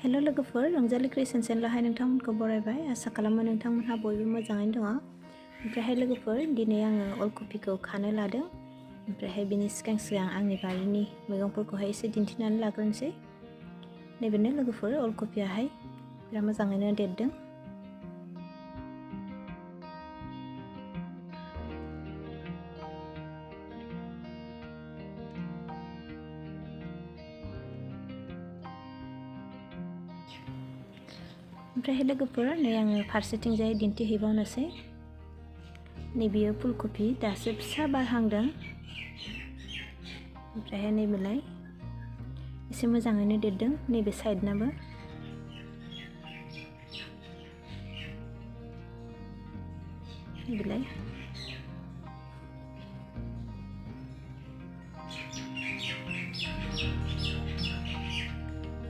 Hello लोगोफोर, रंजालि creation चेनेलावहाय नोंथांमोनखौ बरायबाय। आसा खालामो नोंथांमोनहा बयबो मोजाङैनो दङ। ओमफ्रायहाय लोगोफोर, दिनै आङो अल कफिखौ खानो लादों। ओमफ्रायहाय बिनि सिगां आंनि बारिनि मैगंफोरखौहाय एसे दिन्थिनानै लाग्रोनोसै। नैबेनो लोगोफोर, अल कफियाहाय बिराद मोजाङैनो देरदों। ओमफ्रायहाय लोगोफोर, नै आङो फारसेथिंजाय दिन्थिहैबावनोसै। नैबेयो फुलकफि दासो फिसा बारहांदों। ओमफ्रायहाय नैबेलाय एसे मोजाङैनो देरदों, नैबे साइडनाबो। नैबेलाय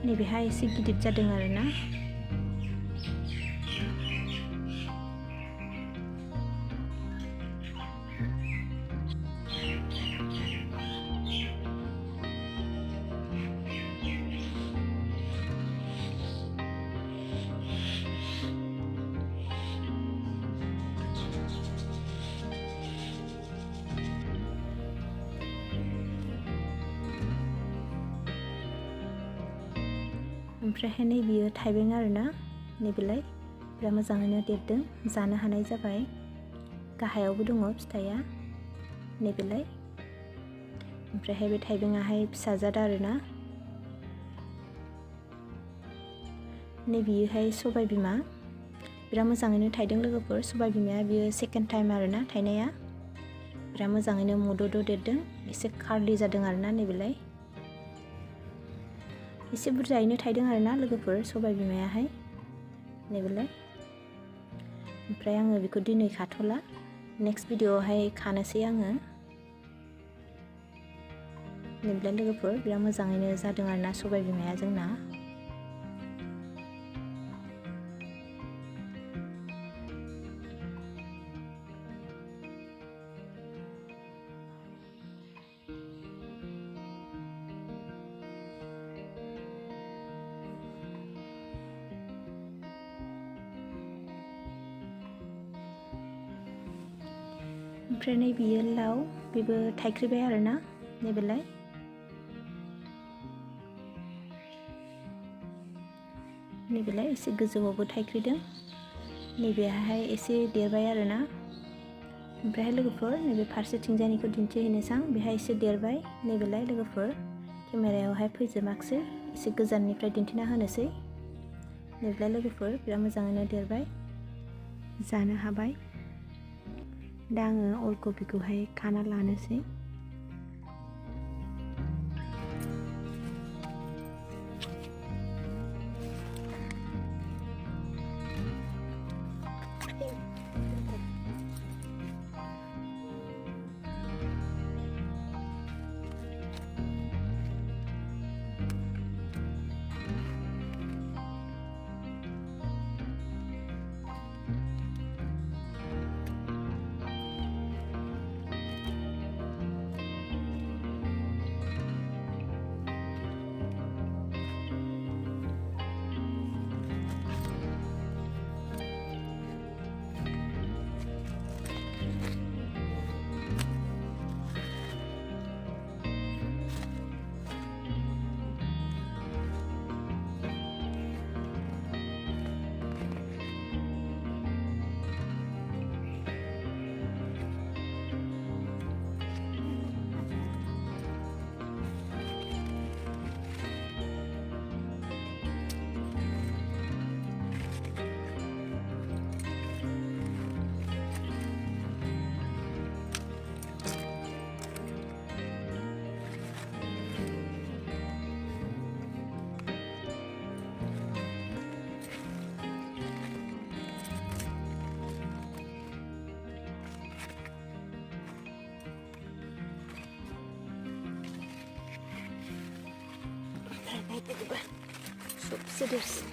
नैबेहाय एसे गिदिर जादों आरोना। ओमफ्रायहाय नैबेयो थाइबें आरोना। नैबेलाय बिराद मोजाङैनो देरदों, जानो हानाय जाबाय। गाहायावबो दङ फिथाइया, नैबेलाय। ओमफ्रायहाय बे थाइबेंआहाय फिसा जाद आरोना। नैबेयोहाय सबाय बिमा, बिराद मोजाङैनो थाइदों लोगोफोर। सबाय बिमाया बियो सेकेन्ड टाइम आरोना थाइनाया। बिराद मोजाङैनो मद'द' देरदों, एसे कार्लि जादों आरोना। नैबेलाय एसे बुरजायैनो थाइदों आरोना लोगोफोर सबाय बिमायाहाय। नैबेलाय ओमफ्राय आङो बेखौ दिनै खाथ'ला, नेक्स्ट भिडिअआवहाय खानोसै आङो। नैबेलाय लोगोफोर, बिराद मोजाङैनो जादों आरोना सबाय बिमाया जोंना। ओमफ्राय नैबेयो लाव, बेबो थाइख्रिबाय आरोना। नैबेलाय नैबेलाय एसे गोजौआवबो थाइख्रिदों। नैबेहाय एसे देरबाय आरोना। ओमफ्रायहाय लोगोफोर, नैबे फारसेथिंजायनिखौ दिन्थिहैनोसै आं। बेहाय एसे देरबाय। नैबेलाय लोगोफोर, केमेरायावहाय फैजोबाखसै, एसे गोजाननिफ्राय दिन्थिना होनोसै। नैबेलाय लोगोफोर, बिराद मोजाङैनो देरबाय, जानो हाबाय। दा आङो अल कफिखौहाय खाना लानोसै। Subsidi derssin.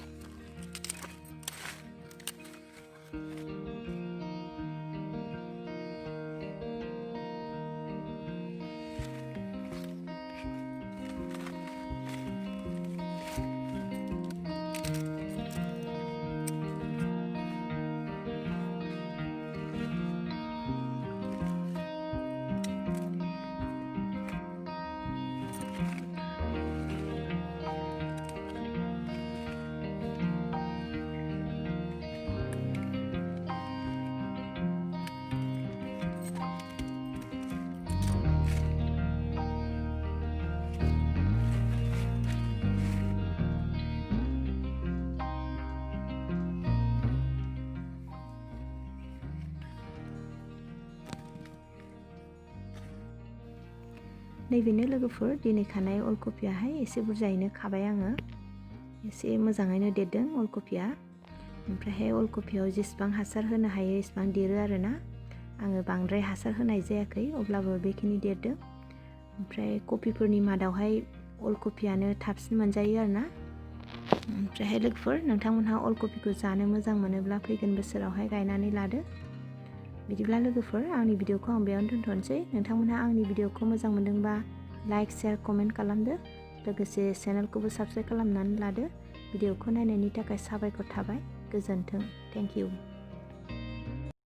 नैबेनो लोगोफोर दिनै खानाय अलकबियाहाय एसे बुरजायैनो खाबाय आङो, एसे मोजाङैनो देरदों अलकबिया। ओमफ्रायहाय अलकबियाव जेसेबां हासार होनो हायो एसेबां देरो आरोना। आङो बांद्राय हासार होनाय जायाखै, अब्लाबो बेखिनि देरदों। ओमफ्राय कपिफोरनि मादावहाय अलकबियानो थाबसिन मोनजायो आरोना। ओमफ्रायहाय लोगोफोर नोंथांमोनहा अलकबिखौ जानो मोजां मोनोब्ला फैगोन बोसोरावहाय गायनानै लादो। बिदिब्ला लोगोफोर आंनि भिडिअखौ आं बेयावनो दोनथ'नोसै। नोंथांमोनहा आंनि भिडिअखौ मोजां मोनदोंबा लाइक, शेयार, कमेन्ट खालामदो। लोगोसे चेनेलखौबो साबस्क्राइब खालामनानै लादो। भिडिअखौ नायनायनि थाखाय साबायखर थाबाय। गोजोन्थों। Thank you.